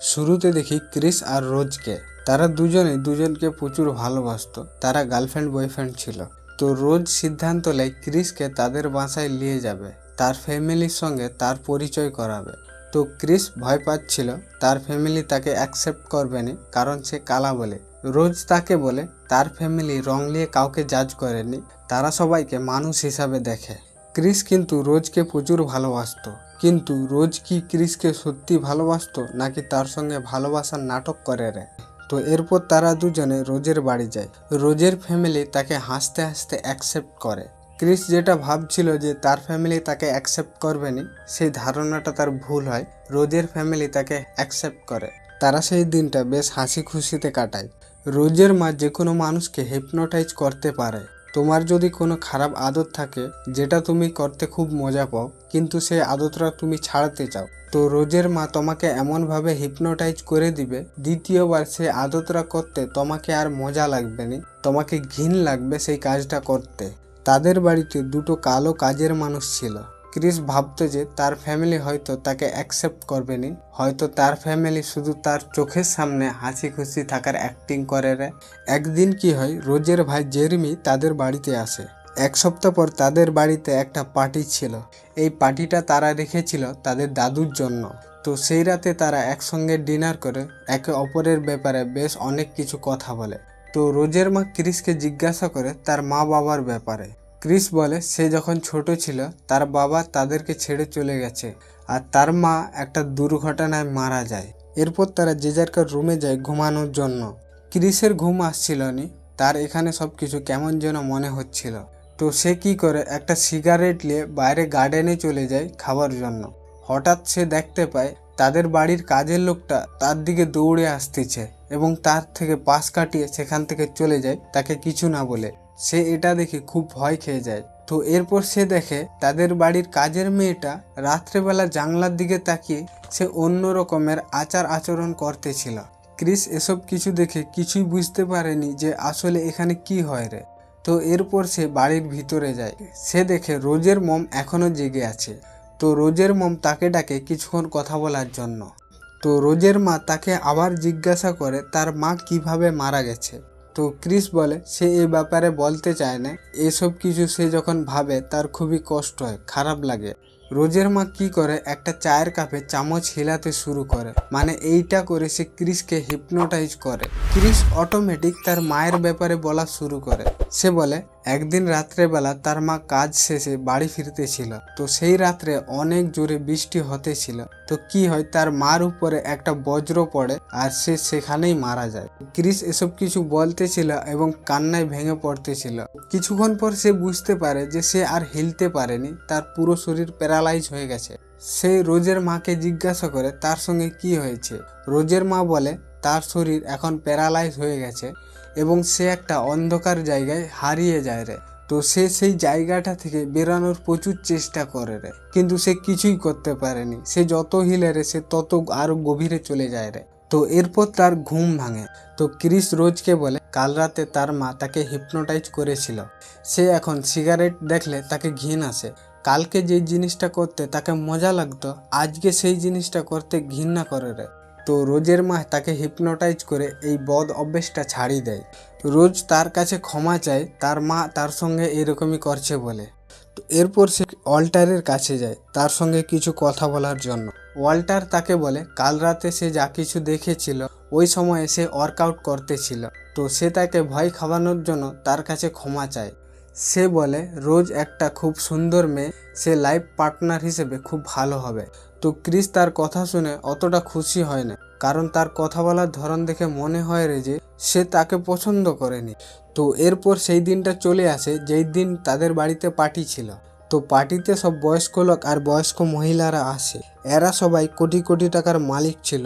শুরুতে দেখি ক্রিস আর রোজকে। তারা দুজনেই দুজনকে প্রচুর ভালোবাসতো। তারা গার্লফ্রেন্ড বয়ফ্রেন্ড ছিল। তো রোজ সিদ্ধান্ত নেয় ক্রিসকে তাদের বাসায় নিয়ে যাবে, তার ফ্যামিলির সঙ্গে তার পরিচয় করাবে। তো ক্রিস ভয় পাচ্ছিল তার ফ্যামিলি তাকে অ্যাকসেপ্ট করবে না, কারণ সে কালা বলে। রোজ তাকে বলে তার ফ্যামিলি রং নিয়ে কাউকে জাজ করেনি, তারা সবাইকে মানুষ হিসাবে দেখে। ক্রিস কিন্তু রোজকে প্রচুর ভালোবাসতো। কিন্তু রোজ কি ক্রিসকে সত্যি ভালোবাসতো নাকি তার সঙ্গে ভালোবাসার নাটক করে রে? তো এরপর তারা দুজনে রোজের বাড়ি যায়। রোজের ফ্যামিলি তাকে হাসতে হাসতে অ্যাকসেপ্ট করে। ক্রিস যেটা ভাবছিল যে তার ফ্যামিলি তাকে অ্যাকসেপ্ট করবে না, সেই ধারণাটা তার ভুল হয়। রোজের ফ্যামিলি তাকে অ্যাকসেপ্ট করে। তারা সেই দিনটা বেশ হাসি খুশিতে কাটায়। রোজের মা যে কোনো মানুষকে হিপনোটাইজ করতে পারে। তোমার যদি কোনো খারাপ আদত থাকে যেটা তুমি করতে খুব মজা পাও, কিন্তু সেই আদতটা তুমি ছাড়তে চাও, তো রোজের মা তোমাকে এমনভাবে হিপনোটাইজ করে দিবে, দ্বিতীয়বার সেই আদতটা করতে তোমাকে আর মজা লাগবে না, তোমাকে ঘিন লাগবে সেই কাজটা করতে। তাদের বাড়িতে দুটো কালো কাজের মানুষ ছিল। ক্রিস ভাবতো যে তার ফ্যামিলি হয়তো তাকে অ্যাকসেপ্ট করবে না, হয়তো তার ফ্যামিলি শুধু তার চোখের সামনে হাসি খুশি থাকার অ্যাক্টিং করে রে। একদিন কি হয়, রোজের ভাই জেরেমি তাদের বাড়িতে আসে। এক সপ্তাহ পর তাদের বাড়িতে একটা পার্টি ছিল। এই পার্টিটা তারা রেখেছিল তাদের দাদুর জন্য। তো সেই রাতে তারা একসঙ্গে ডিনার করে একে অপরের ব্যাপারে বেশ অনেক কিছু কথা বলে। তো রোজের মা ক্রিসকে জিজ্ঞাসা করে তার মা বাবার ব্যাপারে। ক্রিস বলে সে যখন ছোট ছিল তার বাবা তাদেরকে ছেড়ে চলে গেছে, আর তার মা একটা দুর্ঘটনায় মারা যায়। এরপর তারা যে যার রুমে যায় ঘুমানোর জন্য। ক্রিসের ঘুম আসছিল না, তার এখানে সব কিছু কেমন যেন মনে হচ্ছিল। তো সে কি করে, একটা সিগারেট নিয়ে বাইরে গার্ডেনে চলে যায় খাবার জন্য। হঠাৎ সে দেখতে পায় তাদের বাড়ির কাজের লোকটা তার দিকে দৌড়ে আসতেছে এবং তার থেকে পাশ কাটিয়ে সেখান থেকে চলে যায় তাকে কিছু না বলে। সে এটা দেখে খুব ভয় খেয়ে যায়। তো এরপর সে দেখে তাদের বাড়ির কাজের মেয়েটা রাত্রেবেলা জানলার দিকে তাকিয়ে সে অন্য রকমের আচার আচরণ করতেছিল। ক্রিস এসব কিছু দেখে কিছুই বুঝতে পারেনি যে আসলে এখানে কি হয় রে। তো এরপর সে বাড়ির ভিতরে যায়। সে দেখে রোজের মম এখনো জেগে আছে। তো রোজের মম তাকে ডাকে কিছুক্ষণ কথা বলার জন্য। তো রোজের মা তাকে আবার জিজ্ঞাসা করে তার মা কিভাবে মারা গেছে। তো ক্রিস বলে সে এই ব্যাপারে বলতে চায় না। এসব কিছু সে যখন ভাবে তার খুবই কষ্ট হয়, খারাপ লাগে। রোজের মা কি করে, একটা চায়ের কাপে চামচ হিলাতে শুরু করে, মানে এইটা করে সে ক্রিসকে হিপনোটাইজ করে। ক্রিস অটোমেটিক তার মায়ের ব্যাপারে বলা শুরু করে। সে বলে একদিন রাত্রেবেলা তার মা কাজ শেষে বাড়ি ফিরতেছিল। তো সেই রাত্রে অনেক জোরে বৃষ্টি হতেছিল। তো কি হয়, তার মার উপরে একটা বজ্র পড়ে আর সে সেখানেই মারা যায়। ক্রিস এসব কিছু বলতেছিল এবং কান্নায় ভেঙে পড়তেছিল। কিছুক্ষণ পর সে বুঝতে পারে যে সে আর হিলতে পারেনি, তার পুরো শরীর প্যারালাইজ হয়ে গেছে। সে রোজের মাকে জিজ্ঞাসা করে তার সঙ্গে কি হয়েছে। রোজের মা বলে তার শরীর এখন প্যারালাইজ হয়ে গেছে এবং সে একটা অন্ধকার জায়গায় হারিয়ে যায় রে। তো সে সেই জায়গাটা থেকে বেরানোর প্রচুর চেষ্টা করে রে, কিন্তু সে কিছুই করতে পারেনি। সে যত হিলে রে সে তত আরো গভীরে চলে যায় রে। তো এরপর তার ঘুম ভাঙে। তো ক্রিস রোজকে বলে কাল রাতে তার মা তাকে হিপনোটাইজ করেছিল। সে এখন সিগারেট দেখলে তাকে ঘিন আসে। কালকে যে জিনিসটা করতে তাকে মজা লাগতো, আজকে সেই জিনিসটা করতে ঘৃণা করে রে। তো রোজের মা তাকে হিপনোটাইজ করে এই বদ অভ্যেসটা ছাড়িয়ে দেয়। রোজ তার কাছে ক্ষমা চায় তার মা তার সঙ্গে এরকমই করছে বলে। তো এরপর সে ওয়াল্টারের কাছে যায় তার সঙ্গে কিছু কথা বলার জন্য। ওয়াল্টার তাকে বলে কাল রাতে সে যা কিছু দেখেছিল ওই সময়ে সে ওয়ার্কআউট করতেছিল। তো সে তাকে ভয় খাওয়ানোর জন্য তার কাছে ক্ষমা চায়। সে বলে রোজ একটা খুব সুন্দর মেয়ে, সে লাইফ পার্টনার হিসেবে খুব ভালো হবে। তো ক্রিস তার কথা শুনে অতটা খুশি হয় না, কারণ তার কথা বলার ধরন দেখে মনে হয় রে যে সে তাকে পছন্দ করেনি। তো এরপর সেই দিনটা চলে আসে যেই দিন তাদের বাড়িতে পার্টি ছিল। তো পার্টিতে সব বয়স্ক লোক আর বয়স্ক মহিলারা আসে। এরা সবাই কোটি কোটি টাকার মালিক ছিল।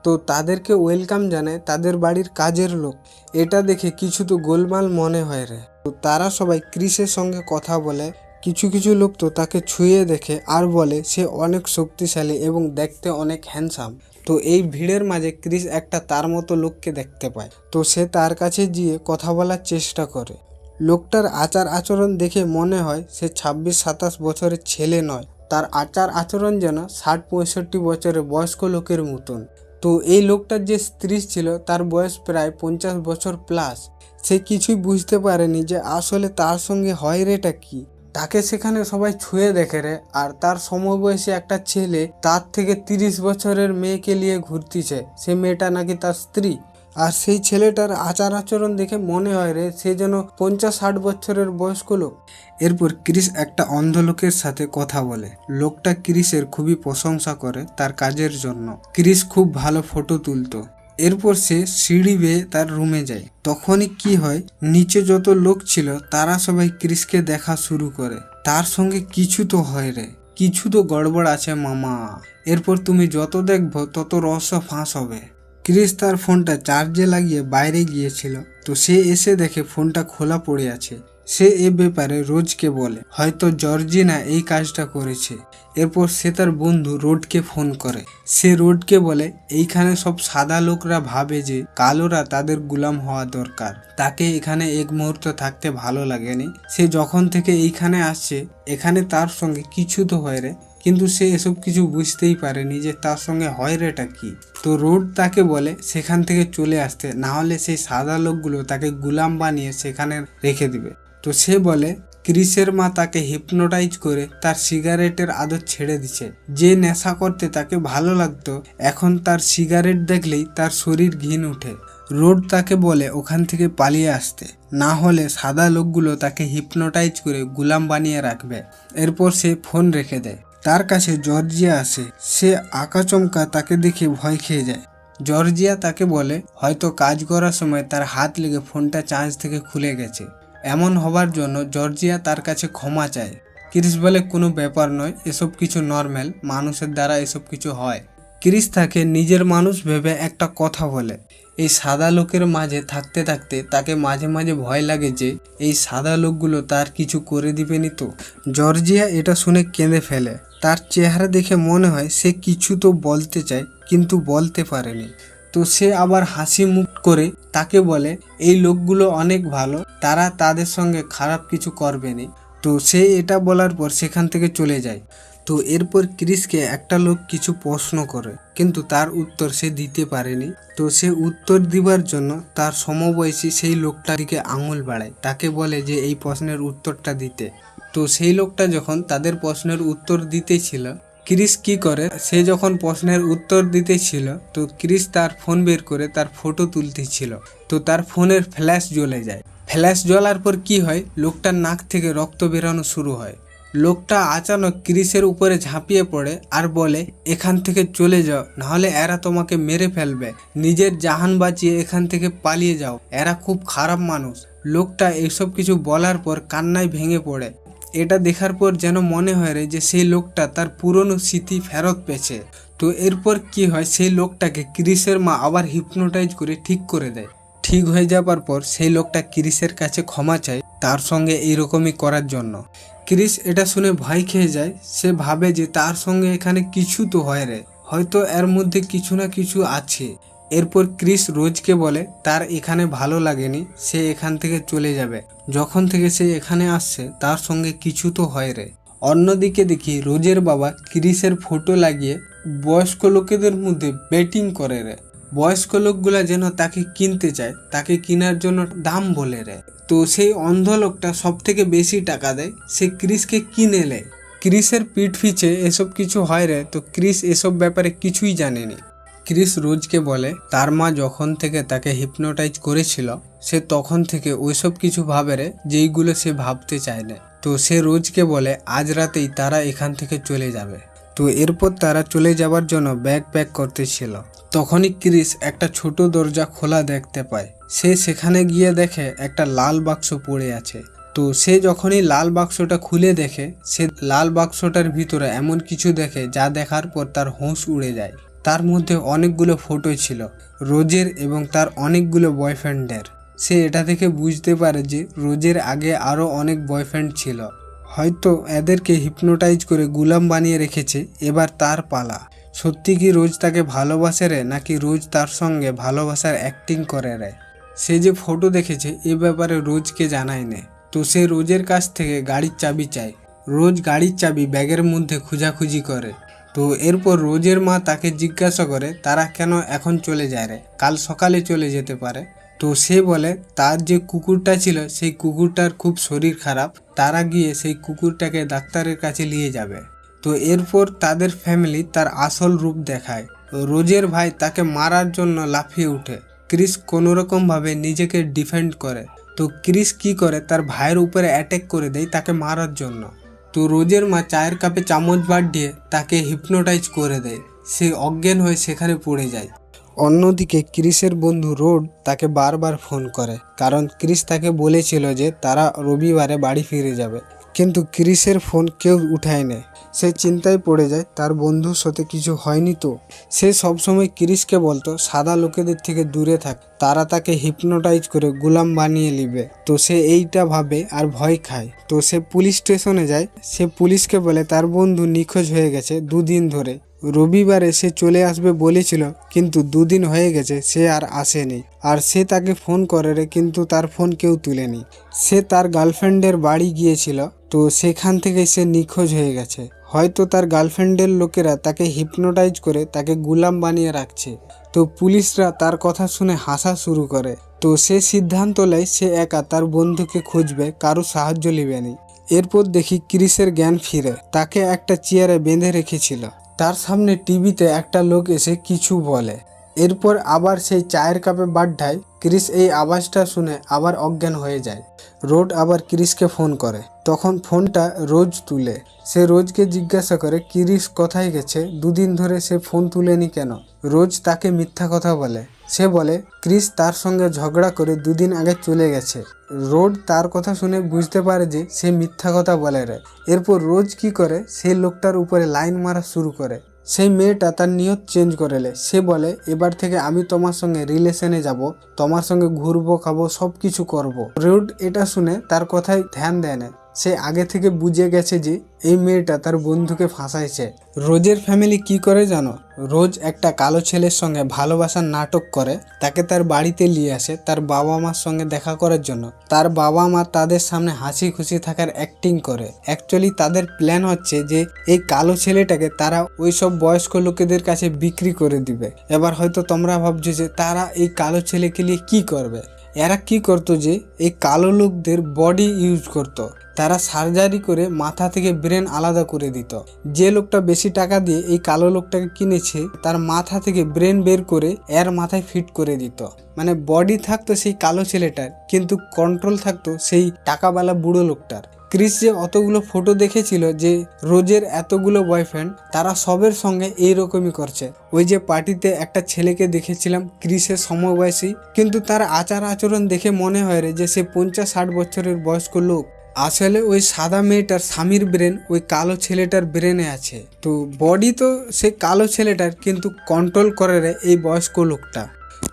তো তাদেরকে ওয়েলকাম জানায় তাদের বাড়ির কাজের লোক। এটা দেখে কিছু তো গোলমাল মনে হয় রে। তো তারা সবাই ক্রিসের সঙ্গে কথা বলে। কিছু কিছু লোক তো তাকে ছুঁয়ে দেখে আর বলে সে অনেক শক্তিশালী এবং দেখতে অনেক হ্যান্ডসাম। তো এই ভিড়ের মাঝে ক্রিস একটা তার মতো লোককে দেখতে পায়। তো সে তার কাছে গিয়ে কথা বলার চেষ্টা করে। লোকটার আচার আচরণ দেখে মনে হয় সে 26-27 বছরের ছেলে নয়। তার আচার আচরণ যেন 60-65 বছরের বয়স্ক লোকের মতন। তো এই লোকটার যে স্ত্রী ছিল তার বয়স প্রায় 50 বছর প্লাস। সে কিছুই বুঝতে পারেনি যে আসলে তার সঙ্গে হয় রেটা কি। তাকে সেখানে সবাই ছুঁয়ে দেখে রে, আর তার সমবয়সী একটা ছেলে তার থেকে 30 বছরের মেয়েকে নিয়ে ঘুরতিছে। সে মেয়েটা নাকি তার স্ত্রী। আর সেই ছেলেটার আচার আচরণ দেখে মনে হয় রে সে যেন 50-60 বছরের বয়স্ক লোক। এরপর ক্রিস একটা অন্ধ লোকের সাথে কথা বলে। লোকটা ক্রিসের খুবই প্রশংসা করে তার কাজের জন্য। ক্রিস খুব ভালো ফটো তুলতো। এরপর সে সিঁড়ি বেয়ে তার রুমে যায়। তখনই কি হয়, নিচে যত লোক ছিল তারা সবাই ক্রিসকে দেখা শুরু করে। তার সঙ্গে কিছু তো হয় রে, কিছু তো গড়বড় আছে মামা। এরপর তুমি যত দেখবো তত রহস্য ফাঁস হবে। ক্রিস তার ফোনটা চার্জে লাগিয়ে বাইরে গিয়েছিল, তো সে এসে দেখে ফোনটা খোলা পড়ে আছে। সে এ ব্যাপারে রোজকে বলে, হয়তো জর্জিনা এই কাজটা করেছে। এরপর সে তার বন্ধু রোডকে ফোন করে। সে রোডকে বলে এইখানে সব সাদা লোকরা ভাবে যে কালোরা তাদের গুলাম হওয়া দরকার। তাকে এখানে এক মুহূর্ত থাকতে ভালো লাগেনি। সে যখন থেকে এইখানে আসছে এখানে তার সঙ্গে কিছু তো হয় রে, কিন্তু সে এসব কিছু বুঝতেই পারেনি যে তার সঙ্গে হয় রেটা কি। তো রোড তাকে বলে সেখান থেকে চলে আসতে, না হলে সেই সাদা লোকগুলো তাকে গুলাম বানিয়ে সেখানে রেখে দিবে। তো সে বলে ক্রিসের মা তাকে হিপনোটাইজ করে তার সিগারেটের আদত ছেড়ে দিছে। যে নেশা করতে তাকে ভালো লাগতো এখন তার সিগারেট দেখলেই তার শরীর ঘিন উঠে। রোড তাকে বলে ওখান থেকে পালিয়ে আসতে, না হলে সাদা লোকগুলো তাকে হিপনোটাইজ করে গুলাম বানিয়ে রাখবে। এরপর সে ফোন রেখে দেয়। তার কাছে জর্জিয়া আসে। সে আকাচমকা তাকে দেখে ভয় খেয়ে যায়। জর্জিয়া তাকে বলে হয়তো কাজ করার সময় তার হাত লেগে ফোনটা চার্জ থেকে খুলে গেছে। এমন হবার জন্য জর্জিয়া তার কাছে ক্ষমা চায়। ক্রিস বলে কোনো ব্যাপার নয়, এসব কিছু নর্মাল, মানুষের দ্বারা এসব কিছু হয়। ক্রিস তাকে নিজের মানুষ ভেবে একটা কথা বলে। এই সাদা লোকের মাঝে থাকতে থাকতে তাকে মাঝে মাঝে ভয় লাগে যে এই সাদা লোকগুলো তার কিছু করে দিবেনি তো। জর্জিয়া এটা শুনে কেঁদে ফেলে। তার চেহারা দেখে মনে হয় সে কিছু তো বলতে চায় কিন্তু বলতে পারেনি। তো সে আবার হাসি মুখ করে তাকে বলে এই লোকগুলো অনেক ভালো, তারা তাদের সঙ্গে খারাপ কিছু করবেনি। তো সে এটা বলার পর সেখান থেকে চলে যায়। তো এরপর ক্রিসকে একটা লোক কিছু প্রশ্ন করে, কিন্তু তার উত্তর সে দিতে পারেনি। তো সে উত্তর দিবার জন্য তার সমবয়সী সেই লোকটার দিকে আঙুল বাড়ায়, তাকে বলে যে এই প্রশ্নের উত্তরটা দিতে। তো সেই লোকটা যখন তাদের প্রশ্নের উত্তর দিতেছিল, ক্রিস কি করে, সে যখন প্রশ্নের উত্তর দিতেছিল তো ক্রিস তার ফোন বের করে তার ফটো তুলতেছিল। তো তার ফোনের ফ্ল্যাশ জ্বলে যায়। ফ্ল্যাশ জ্বলার পর কি হয়, লোকটার নাক থেকে রক্ত বেরানো শুরু হয়। লোকটা আচানক ক্রিসের উপরে ঝাঁপিয়ে পড়ে আর বলে এখান থেকে চলে যাও, নাহলে এরা তোমাকে মেরে ফেলবে। নিজের জাহান বাঁচিয়ে এখান থেকে পালিয়ে যাও, এরা খুব খারাপ মানুষ। লোকটা এইসব কিছু বলার পর কান্নায় ভেঙে পড়ে। এটা দেখার পর যেন মনে হয় রে যে সেই লোকটা তার পুরনো স্মৃতি ফেরত পেয়েছে। তো এরপর কি হয়, সেই লোকটাকে ক্রিসের মা আবার হিপনোটাইজ করে ঠিক করে দেয়। ঠিক হয়ে যাবার পর সেই লোকটা ক্রিসের কাছে ক্ষমা চায় তার সঙ্গে এইরকমই করার জন্য। ক্রিস এটা শুনে ভয় খেয়ে যায়। সে ভাবে যে তার সঙ্গে এখানে কিছু তো হয় রে, হয়তো এর মধ্যে কিছু না কিছু আছে। এরপর ক্রিস রোজকে বলে তার এখানে ভালো লাগেনি, সে এখান থেকে চলে যাবে। যখন থেকে সে এখানে আসছে তার সঙ্গে কিছু তো হয় রে। অন্যদিকে দেখি রোজের বাবা ক্রিসের ফটো লাগিয়ে বয়স্ক লোকেদের মধ্যে বেটিং করে রে। বয়স্ক লোকগুলা যেন তাকে কিনতে চায়, তাকে কেনার জন্য দাম বলে রে। তো সেই অন্ধ লোকটা সব থেকে বেশি টাকা দেয়, সে ক্রিসকে কিনে নেয়। ক্রিসের পিঠ পিছে এসব কিছু হয় রে। তো ক্রিস এসব ব্যাপারে কিছুই জানেনি। ক্রিস রোজকে বলে তার মা যখন থেকে তাকে হিপনোটাইজ করেছিল সে তখন থেকে ওইসব কিছু ভাবে রে যেইগুলো সে ভাবতে চায় না। তো সে রোজকে বলে আজ রাতেই তারা এখান থেকে চলে যাবে। তো এরপর তারা চলে যাবার জন্য ব্যাগ প্যাক করতেছিল। তখনই ক্রিস একটা ছোট দরজা খোলা দেখতে পায়। সে সেখানে গিয়ে দেখে একটা লাল বাক্স পড়ে আছে। তো সে যখনই লাল বাক্সটা খুলে দেখে, সে লাল বাক্সটার ভিতরে এমন কিছু দেখে যা দেখার পর তার হুঁশ উড়ে যায়। তার মধ্যে অনেকগুলো ফটো ছিল রোজের এবং তার অনেকগুলো বয়ফ্রেন্ডের। সে এটা থেকে বুঝতে পারে যে রোজের আগে আরও অনেক বয়ফ্রেন্ড ছিল, হয়তো এদেরকে হিপনোটাইজ করে গুলাম বানিয়ে রেখেছে, এবার তার পালা। সত্যি কি রোজ তাকে ভালোবাসে রে, নাকি রোজ তার সঙ্গে ভালোবাসার অ্যাক্টিং করে রে? সে যে ফটো দেখেছে এ ব্যাপারে রোজকে জানায় না। তো সে রোজের কাছ থেকে গাড়ির চাবি চায়। রোজ গাড়ির চাবি ব্যাগের মধ্যে খোঁজাখুঁজি করে। তো এরপর রোজের মা তাকে জিজ্ঞাসা করে তারা কেন এখন চলে যায় রে, কাল সকালে চলে যেতে পারে। তো সে বলে তার যে কুকুরটা ছিল সেই কুকুরটার খুব শরীর খারাপ, তারা গিয়ে সেই কুকুরটাকে ডাক্তারের কাছে নিয়ে যাবে। তো এরপর তাদের ফ্যামিলি তার আসল রূপ দেখায়। রোজের ভাই তাকে মারার জন্য লাফিয়ে ওঠে, ক্রিস কোনোরকমভাবে নিজেকে ডিফেন্ড করে। তো ক্রিস কি করে তার ভাইয়ের উপরে অ্যাটাক করে দেয় তাকে মারার জন্য। তো রোজের মা চায়ের কাপে চামচ বাড়িয়ে তাকে হিপনোটাইজ করে দেয়, সে অজ্ঞান হয়ে সেখানে পড়ে যায়। অন্যদিকে ক্রিসের বন্ধু রোড তাকে বারবার ফোন করে, কারণ ক্রিস তাকে বলেছিল যে তারা রবিবারে বাড়ি ফিরে যাবে, কিন্তু ক্রিসের ফোন কেউ উঠায় না। সে চিন্তায় পড়ে যায় তার বন্ধুর সাথে কিছু হয়নি তো। সে সবসময় ক্রিসকে বলতো সাদা লোকেদের থেকে দূরে থাক, তারা তাকে হিপনোটাইজ করে গোলাম বানিয়ে নিবে। তো সে এইটা ভাবে আর ভয় খায়। তো সে পুলিশ স্টেশনে যায়, সে পুলিশকে বলে তার বন্ধু নিখোঁজ হয়ে গেছে 2 দিন ধরে। রবিবারে সে চলে আসবে বলেছিল, কিন্তু 2 দিন হয়ে গেছে সে আর আসেনি। আর সে তাকে ফোন করে রে, কিন্তু তার ফোন কেউ তুলেনি। সে তার গার্লফ্রেন্ডের বাড়ি গিয়েছিল, তো সেখান থেকে সে নিখোঁজ হয়ে গেছে। হয়তো তার গার্লফ্রেন্ডের লোকেরা তাকে হিপনোটাইজ করে তাকে গোলাম বানিয়ে রাখছে। তো পুলিশরা তার কথা শুনে হাসা শুরু করে। তো সে সিদ্ধান্ত নেয় সে একা তার বন্ধুকে খুঁজবে, কারো সাহায্য নেবে না। এরপর দেখি ক্রিসের জ্ঞান ফিরে, তাকে একটা চেয়ারে বেঁধে রেখেছিল। তার সামনে টিভিতে একটা লোক এসে কিছু বলে। এরপর আবার সেই চায়ের কাপে বাড্ডায় ক্রিস এই আওয়াজটা শুনে আবার অজ্ঞান হয়ে যায়। রোড আবার ক্রিসকে ফোন করে, তখন ফোনটা রোজ তুলে। সে রোজকে জিজ্ঞাসা করে ক্রিস কোথায় গেছে, 2 দিন ধরে সে ফোন তুলেনি কেন। রোজ তাকে মিথ্যা কথা বলে, সে বলে ক্রিস তার সঙ্গে ঝগড়া করে 2 দিন আগে চলে গেছে। রোড তার কথা শুনে বুঝতে পারে যে সে মিথ্যা কথা বলে রে। এরপর রোজ কি করে সেই লোকটার উপরে লাইন মারা শুরু করে। সেই মেয়েটা তার নিয়ত চেঞ্জ করে লে, সে বলে এবার থেকে আমি তোমার সঙ্গে রিলেশনে যাব, তোমার সঙ্গে ঘুরবো, খাবো, সব কিছু করবো। রোড এটা শুনে তার কথায় ধ্যান দেয় না, সে আগে থেকে বুঝে গেছে যে এই মেয়েটা তার বন্ধুকে ফাঁসাইছে। রোজের ফ্যামিলি কি করে জানো, রোজ একটা কালো ছেলের সঙ্গে ভালোবাসার নাটক করে, তাকে তার বাড়িতে নিয়ে আসে তার বাবা মার সঙ্গে দেখা করার জন্য। তার বাবা মা তাদের সামনে হাসি খুশি থাকার অ্যাক্টিং করে। অ্যাকচুয়ালি তাদের প্ল্যান হচ্ছে যে এই কালো ছেলেটাকে তারা ওই সব বয়স্ক লোকেদের কাছে বিক্রি করে দিবে। এবার হয়তো তোমরা ভাবছো যে তারা এই কালো ছেলেকে নিয়ে কি করবে। এরা কি করতো যে এই কালো লোকদের বডি ইউজ করতো, তারা সার্জারি করে মাথা থেকে ব্রেন আলাদা করে দিত। যে লোকটা বেশি টাকা দিয়ে এই কালো লোকটাকে কিনেছে তার মাথা থেকে ব্রেন বের করে এর মাথায় ফিট করে দিত। মানে বডি থাকতো সেই কালো ছেলেটার, কিন্তু কন্ট্রোল থাকতো সেই টাকাওয়ালা বুড়ো লোকটার। ক্রিস যে অতগুলো ফটো দেখেছিল যে রোজের এতগুলো বয়ফ্রেন্ড, তারা সবের সঙ্গে এইরকমই করছে। ওই যে পার্টিতে একটা ছেলেকে দেখেছিলাম ক্রিসের সমবয়সী, কিন্তু তার আচার আচরণ দেখে মনে হয় রে যে সে 50-60 বছরের বয়স্ক লোক। আসলে ওই সাদা মেয়েটার স্বামীর ব্রেন ওই কালো ছেলেটার ব্রেনে আছে। তো বডি তো সে কালো ছেলেটার, কিন্তু কন্ট্রোল করে রে এই বয়স্ক লোকটা।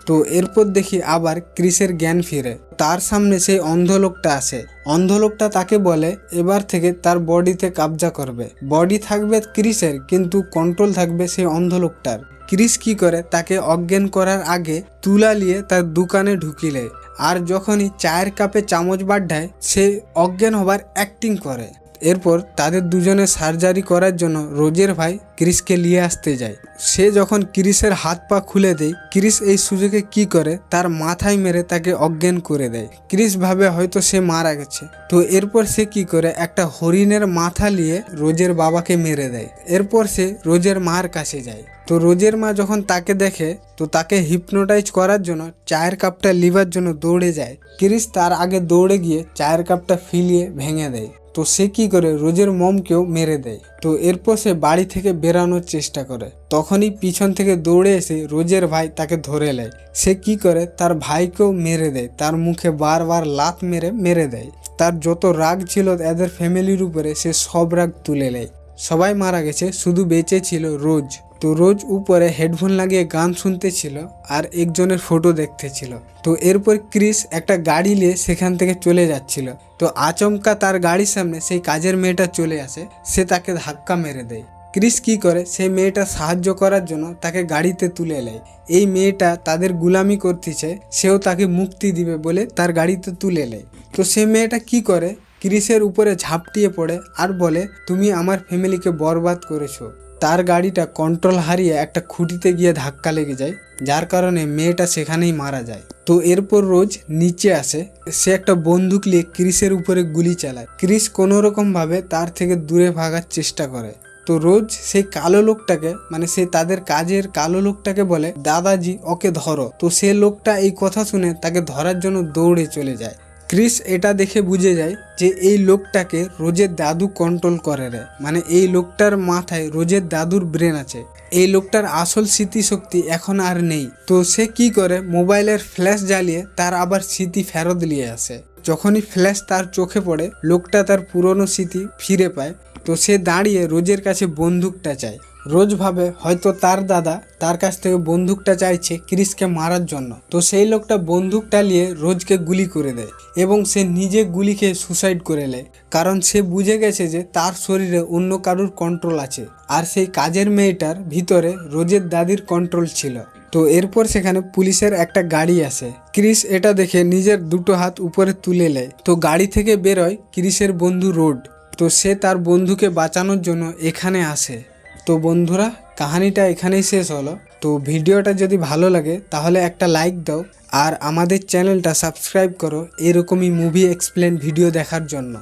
তো এরপর দেখি আবার ক্রিসের জ্ঞান ফিরে, তার সামনে সেই অন্ধ লোকটা আসে। অন্ধ লোকটা তাকে বলে এবার থেকে তার বডিতে কবজা করবে। বডি থাকবে ক্রিসের, কিন্তু কন্ট্রোল থাকবে সেই অন্ধ লোকটার। ক্রিস কি করে তাকে অজ্ঞান করার আগে তুলা নিয়ে তার দোকানে ঢুকিলে, আর যখনই চায়ের কাপে চামচ বাড্ডায় সে অজ্ঞান হবার অ্যাক্টিং করে। এরপর তাদের দুজনে সার্জারি করার জন্য রোজের ভাই ক্রিসকে নিয়ে আসতে যায়। সে যখন ক্রিসের হাত পা খুলে দেয়, ক্রিস এই সুযোগে কি করে তার মাথায় মেরে তাকে অজ্ঞান করে দেয়। ক্রিস ভাবে হয়তো সে মারা গেছে। তো এরপর সে কি করে একটা হরিণের মাথা নিয়ে রোজের বাবাকে মেরে দেয়। এরপর সে রোজের মার কাছে যায়। তো রোজের মা যখন তাকে দেখে, তো তাকে হিপনোটাইজ করার জন্য চায়ের কাপটা লিবার জন্য দৌড়ে যায়। ক্রিস তার আগে দৌড়ে গিয়ে চায়ের কাপটা ফিলিয়ে ভেঙে দেয়। তো সে কি করে রোজের মমকেও মেরে দেয়। তো এরপর সে বাড়ি থেকে বেরানোর চেষ্টা করে, তখনই পিছন থেকে দৌড়ে এসে রোজের ভাই তাকে ধরে নেয়। সে কি করে তার ভাইকেও মেরে দেয়, তার মুখে বারবার লাত মেরে দেয়। তার যত রাগ ছিল এদের ফ্যামিলির উপরে সে সব রাগ তুলে নেয়। সবাই মারা গেছে, শুধু বেঁচে ছিল রোজ। তো রোজ উপরে হেডফোন লাগিয়ে গান শুনতেছিল আর একজনের ফটো দেখতেছিল। তো এরপর ক্রিস একটা গাড়ি নিয়ে সেখান থেকে চলে যাচ্ছিল। তো আচমকা তার গাড়ির সামনে সেই কাজের মেয়েটা চলে আসে, সে তাকে ধাক্কা মেরে দেয়। ক্রিস কি করে সেই মেয়েটা সাহায্য করার জন্য তাকে গাড়িতে তুলে নেয়। এই মেয়েটা তাদের গুলামি করতেছে, সেও তাকে মুক্তি দিবে বলে তার গাড়িতে তুলে নেয়। তো সেই মেয়েটা কি করে ক্রিসের উপরে ঝাঁপটিয়ে পড়ে আর বলে তুমি আমার ফ্যামিলিকে বরবাদ করেছো, তার গাড়িটা কন্ট্রোল হারিয়ে একটা খুঁটিতে গিয়ে ধাক্কা লেগে যায়, যার কারণে মেয়েটা সেখানেই মারা যায়। তো এরপর রোজ নিচে আসে, সে একটা বন্দুক নিয়ে ক্রিসের উপরে গুলি চালায়। ক্রিস কোনো রকম ভাবে তার থেকে দূরে ভাগার চেষ্টা করে। তো রোজ সেই কালো লোকটাকে, মানে সে তাদের কাজের কালো লোকটাকে বলে, দাদাজি ওকে ধরো। তো সে লোকটা এই কথা শুনে তাকে ধরার জন্য দৌড়ে চলে যায়। ক্রিস এটা দেখে বুঝে যায় যে এই লোকটাকে রোজের দাদু কন্ট্রোল করে রে, মানে এই লোকটার মাথায় রোজের দাদুর ব্রেন আছে। এই লোকটার আসল স্মৃতিশক্তি এখন আর নেই। তো সে কি করে, মোবাইলের ফ্ল্যাশ জ্বালিয়ে তার আবার স্মৃতি ফেরত নিয়ে আসে। যখনই ফ্ল্যাশ তার চোখে পড়ে, লোকটা তার পুরনো স্মৃতি ফিরে পায়। তো সে দাঁড়িয়ে রোজের কাছে বন্দুকটা চায়। রোজ ভাবে হয়তো তার দাদা তার কাছ থেকে বন্দুকটা চাইছে ক্রিসকে মারার জন্য। তো সেই লোকটা বন্দুকটা নিয়ে রোজকে গুলি করে দেয় এবং সে নিজে গুলি খেয়ে সুসাইড করে নেয়, কারণ সে বুঝে গেছে যে তার শরীরে অন্য কারুর কন্ট্রোল আছে, আর সেই কাজের মেয়েটার ভিতরে রোজের দাদির কন্ট্রোল ছিল। তো এরপর সেখানে পুলিশের একটা গাড়ি আসে। ক্রিস এটা দেখে নিজের দুটো হাত উপরে তুলে নেয়। তো গাড়ি থেকে বেরোয় ক্রিসের বন্ধু রোড। তো সে তার বন্ধুকে বাঁচানোর জন্য এখানে আসে। তো বন্ধুরা, কাহিনীটা এখানেই শেষ হলো। তো ভিডিওটা যদি ভালো লাগে তাহলে একটা লাইক দাও, আর আমাদের চ্যানেলটা সাবস্ক্রাইব করো এরকমই মুভি এক্সপ্লেন ভিডিও দেখার জন্য।